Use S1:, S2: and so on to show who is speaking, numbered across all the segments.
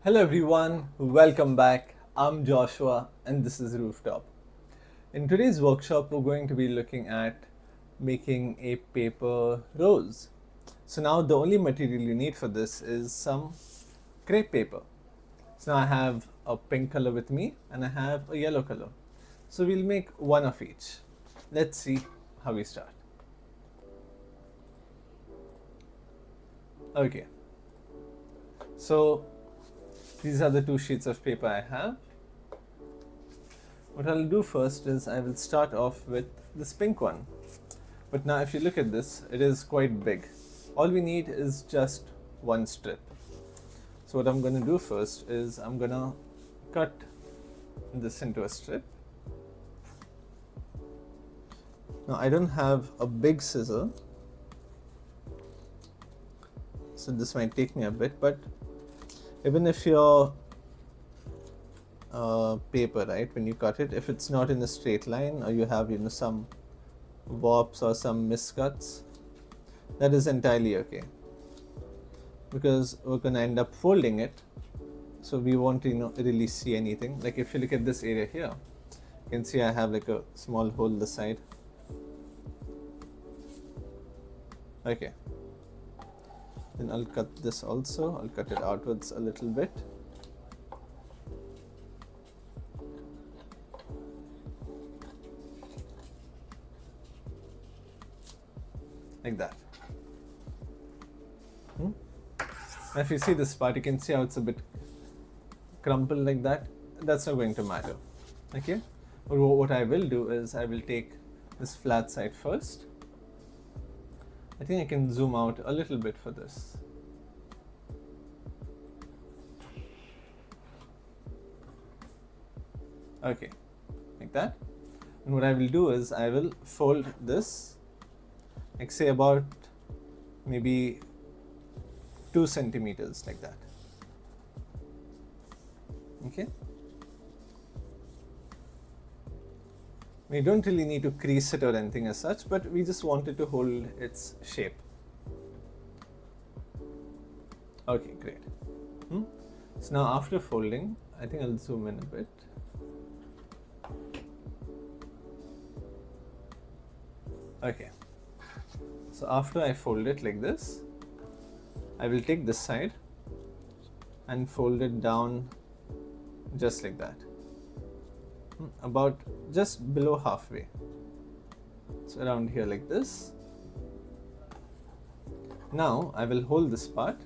S1: Hello everyone, welcome back. I'm Joshua and this is Rooftop. In today's workshop, we're going to be looking at making a paper rose. So now the only material you need for this is some crepe paper. So now I have a pink color with me and I have a yellow color. So we'll make one of each. Let's see how we start. Okay, so these are the two sheets of paper I have. What I'll do first is I will start off with this pink one. But now if you look at this, it is quite big. All we need is just one strip. So what I'm going to do first is I'm going to cut this into a strip. Now I don't have a big scissor, so this might take me a bit, but even if your paper, right, when you cut it, if it's not in a straight line or you have some warps or some miscuts, that is entirely okay, because we're going to end up folding it, so we won't really see anything. Like if you look at this area here, you can see I have like a small hole this side. Okay, then I'll cut this also. I'll cut it outwards a little bit. Like that. And if you see this part, you can see how it's a bit crumpled like that. That's not going to matter. Okay, but what I will do is I will take this flat side first. I think I can zoom out a little bit for this. Okay, like that. And what I will do is I will fold this, like say about maybe 2 centimeters, like that. Okay. We don't really need to crease it or anything as such, but we just want it to hold its shape. Okay, great. So now after folding, I think I'll zoom in a bit. Okay, so after I fold it like this, I will take this side and fold it down just like that, about just below halfway, so around here like this. Now I will hold this part.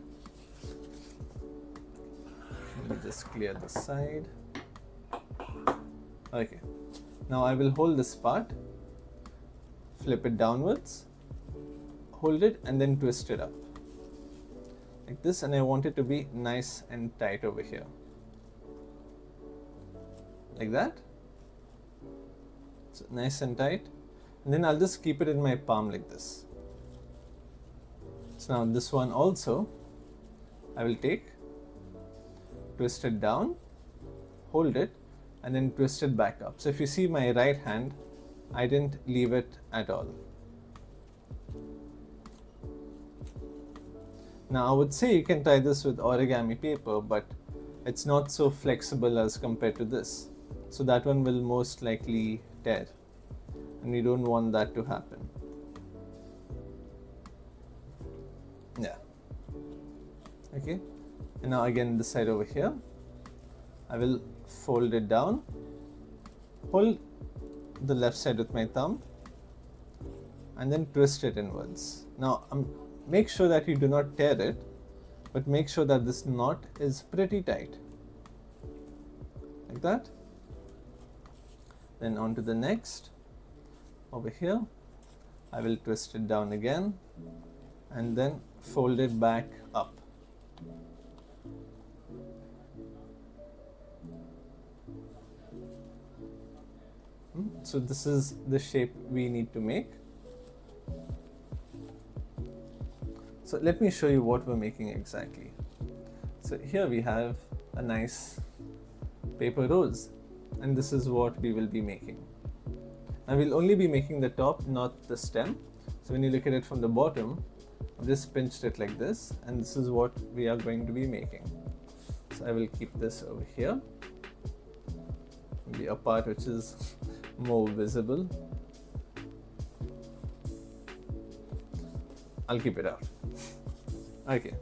S1: Let me just clear this side. Okay, now I will hold this part, flip it downwards, hold it and then twist it up like this, and I want it to be nice and tight over here, like that. So nice and tight, and then I'll just keep it in my palm like this. So now this one also I will take, twist it down, hold it and then twist it back up. So if you see my right hand, I didn't leave it at all. Now I would say you can try this with origami paper, but it's not so flexible as compared to this. So that one will most likely tear, and we don't want that to happen. Yeah. Okay. And now again this side over here, I will fold it down, hold the left side with my thumb and then twist it inwards. Now make sure that you do not tear it, but make sure that this knot is pretty tight, like that. Then on to the next. Over here I will twist it down again and then fold it back up. So this is the shape we need to make. So let me show you what we're making exactly. So here we have a nice paper rose, and this is what we will be making. Now we'll only be making the top, not the stem. So when you look at it from the bottom, I've just pinched it like this, and this is what we are going to be making. So So I will keep this over here, maybe a part which is more visible. I'll keep it out. Okay,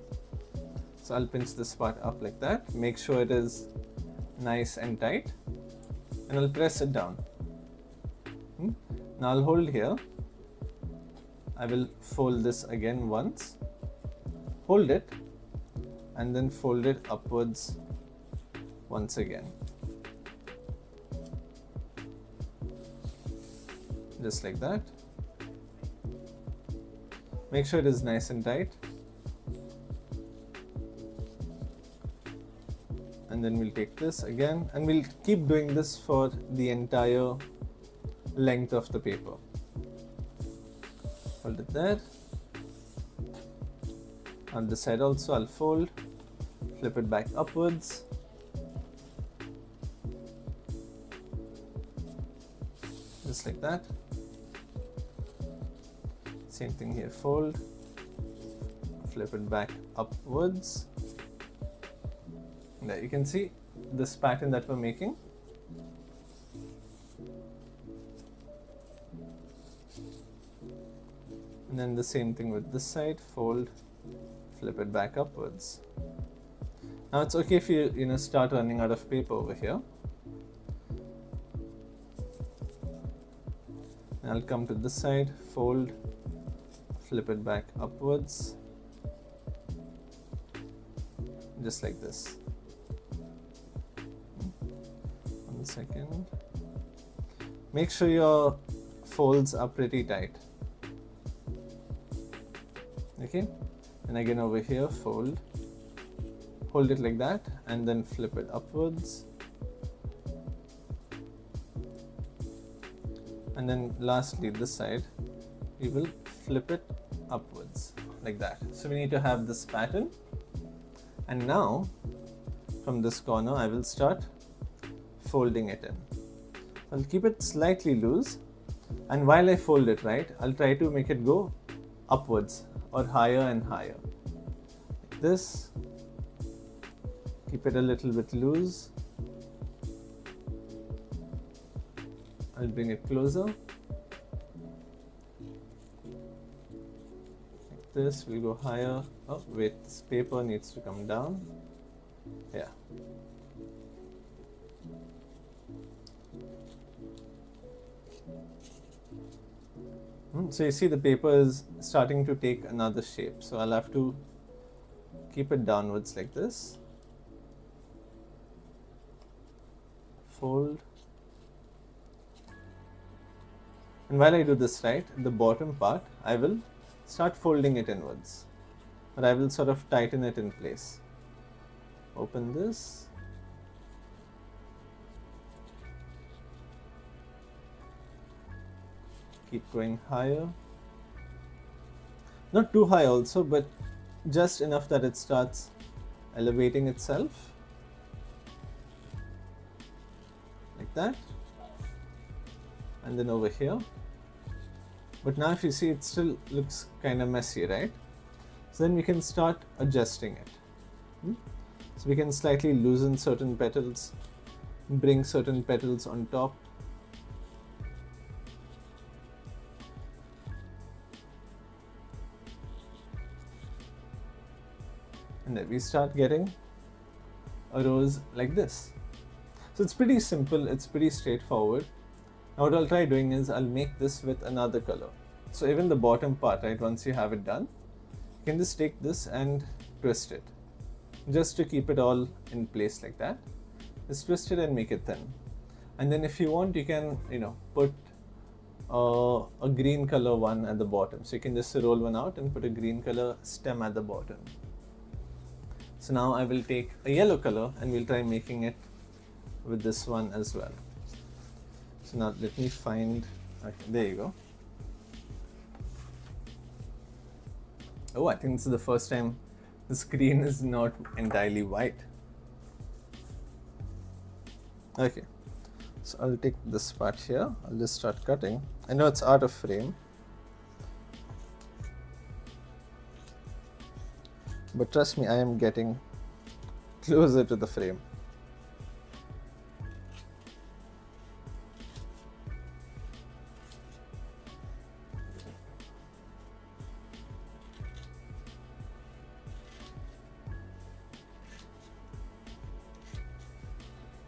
S1: so I'll pinch this part up like that, make sure it is nice and tight, and I'll press it down. Now I'll hold here. I will fold this again once, hold it, and then fold it upwards once again. Just like that. Make sure it is nice and tight. And then we'll take this again, and we'll keep doing this for the entire length of the paper. Hold it there. On this side also I'll fold, flip it back upwards. Just like that. Same thing here, fold, flip it back upwards. There you can see this pattern that we're making. And then the same thing with this side, fold, flip it back upwards. Now it's okay if you start running out of paper over here. And I'll come to this side, fold, flip it back upwards, just like this. 1 second. Make sure your folds are pretty tight. Okay, and again over here, fold, hold it like that, and then flip it upwards. And then lastly, this side, we will flip it upwards like that. So we need to have this pattern. And now from this corner, I will start folding it in. I'll keep it slightly loose, and while I fold it, right, I'll try to make it go upwards or higher and higher. Like this. Keep it a little bit loose. I'll bring it closer. Like this, we'll go higher. Oh, wait, this paper needs to come down. Yeah. So you see the paper is starting to take another shape. So I'll have to keep it downwards like this. Fold. And while I do this, right, the bottom part, I will start folding it inwards. But I will sort of tighten it in place. Open this. Keep going higher. Not too high also, but just enough that it starts elevating itself. Like that. And then over here. But now if you see, it still looks kind of messy, right? So then we can start adjusting it. So we can slightly loosen certain petals, bring certain petals on top. And then we start getting a rose like this. So it's pretty simple, it's pretty straightforward. Now what I'll try doing is I'll make this with another color. So even the bottom part, right, once you have it done, you can just take this and twist it. Just to keep it all in place like that. Just twist it and make it thin. And then if you want, you can, put a green color one at the bottom. So you can just roll one out and put a green color stem at the bottom. So now I will take a yellow color and we'll try making it with this one as well. So now let me find, okay, there you go. Oh, I think this is the first time the screen is not entirely white. Okay, so I'll take this part here. I'll just start cutting. I know it's out of frame, but trust me, I am getting closer to the frame.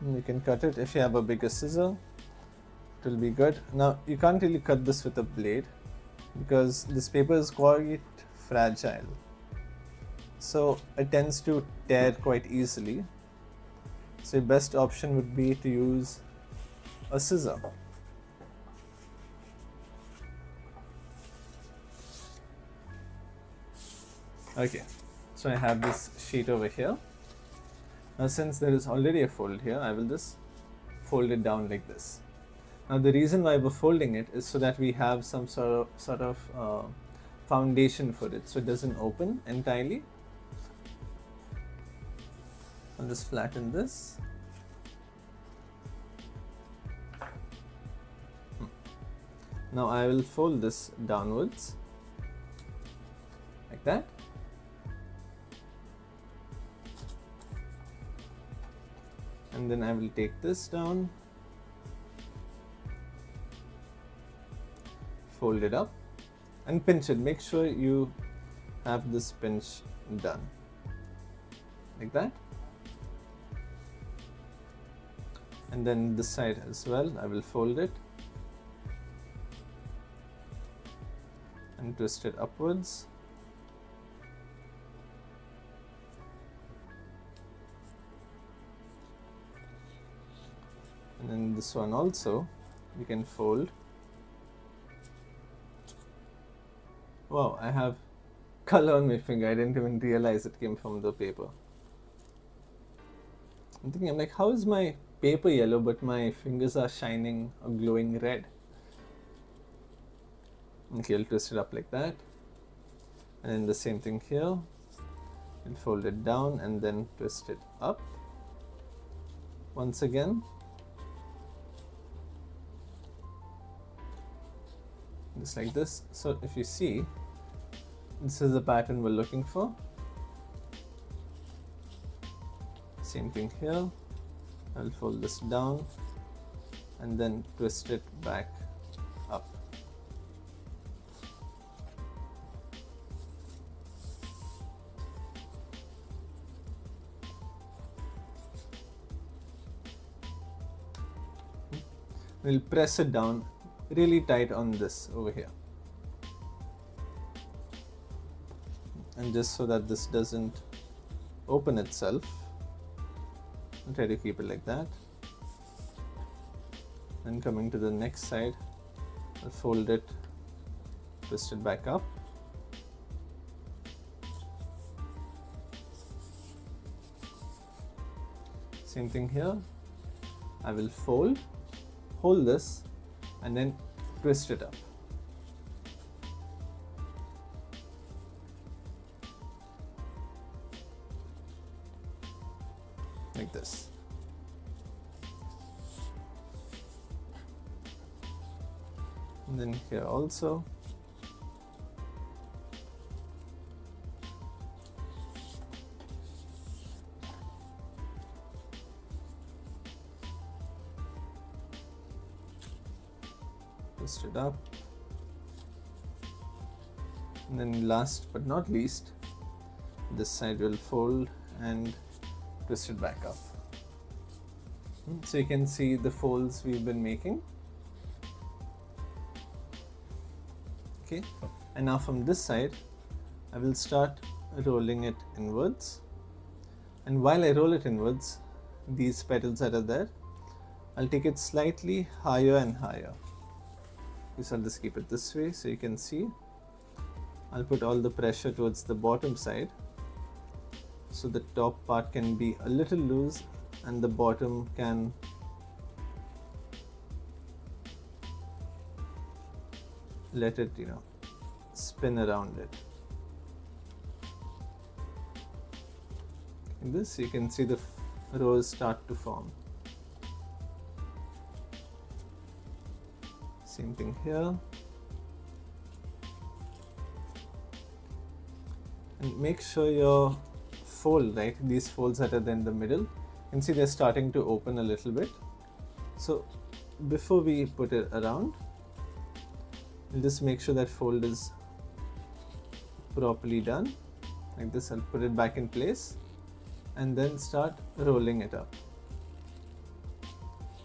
S1: And you can cut it. If you have a bigger scissor, it will be good. Now you can't really cut this with a blade because this paper is quite fragile, so it tends to tear quite easily. So your best option would be to use a scissor. Okay, so I have this sheet over here. Now since there is already a fold here, I will just fold it down like this. Now the reason why we're folding it is so that we have some sort of foundation for it, so it doesn't open entirely. I'll just flatten this. Now I will fold this downwards like that. And then I will take this down, fold it up and pinch it. Make sure you have this pinch done like that. And then this side as well, I will fold it and twist it upwards. And then this one also you can fold. Wow, I have color on my finger. I didn't even realize it came from the paper. I'm thinking, I'm like, how is my paper yellow but my fingers are shining or glowing red? Okay, I'll twist it up like that. And then the same thing here. I'll fold it down and then twist it up once again. Just like this. So if you see, this is the pattern we're looking for. Same thing here. I'll fold this down and then twist it back up. We'll press it down really tight on this over here, and just so that this doesn't open itself, I'll try to keep it like that. Then coming to the next side, I'll fold it, twist it back up. Same thing here. I will fold, hold this and then twist it up. Like this. And then here also. Twist it up. And then last but not least, this side will fold and twist it back up. So you can see the folds we've been making. Okay, and now from this side, I will start rolling it inwards. And while I roll it inwards, these petals that are there, I'll take it slightly higher and higher. So I'll just keep it this way so you can see. I'll put all the pressure towards the bottom side, so the top part can be a little loose and the bottom can let it, spin around it. In this, you can see the rows start to form. Same thing here. And make sure your fold, right? These folds that are then in the middle, you can see they're starting to open a little bit. So before we put it around, we'll just make sure that fold is properly done. Like this, I'll put it back in place and then start rolling it up.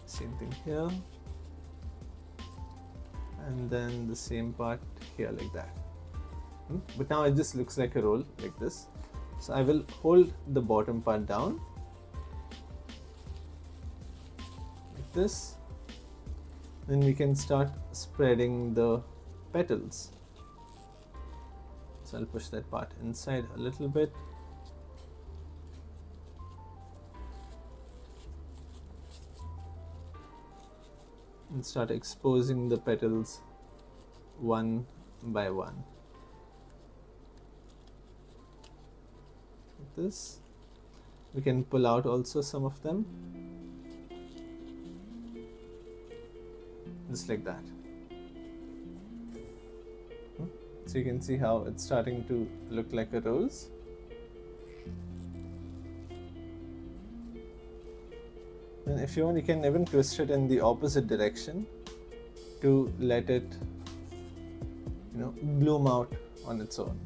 S1: Same thing here. And then the same part here, like that. But now it just looks like a roll, like this. So I will hold the bottom part down, like this. Then we can start spreading the petals. So I'll push that part inside a little bit. And start exposing the petals one by one. Like this. We can pull out also some of them. Just like that. So you can see how it's starting to look like a rose. And if you want, you can even twist it in the opposite direction to let it, bloom out on its own.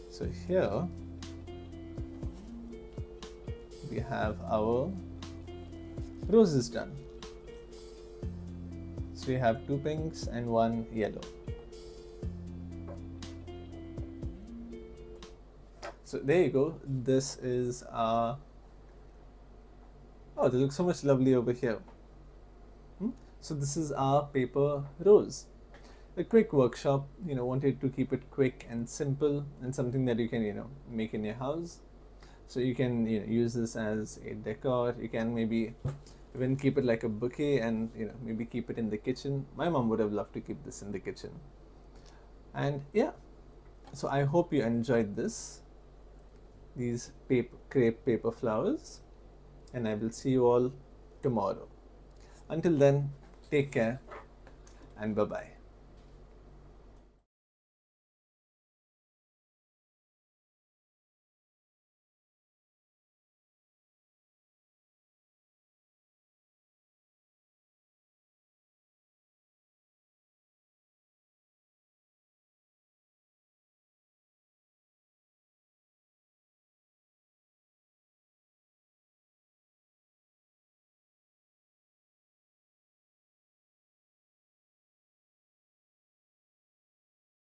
S1: So here we have our roses done. So we have 2 pinks and 1 yellow. So there you go. This is our... Oh, they look so much lovely over here. So this is our paper rose. A quick workshop, wanted to keep it quick and simple and something that you can, make in your house. So you can, use this as a decor. You can maybe even keep it like a bouquet and, maybe keep it in the kitchen. My mom would have loved to keep this in the kitchen. And yeah, so I hope you enjoyed these crepe paper flowers, and I will see you all tomorrow. Until then, take care and bye-bye.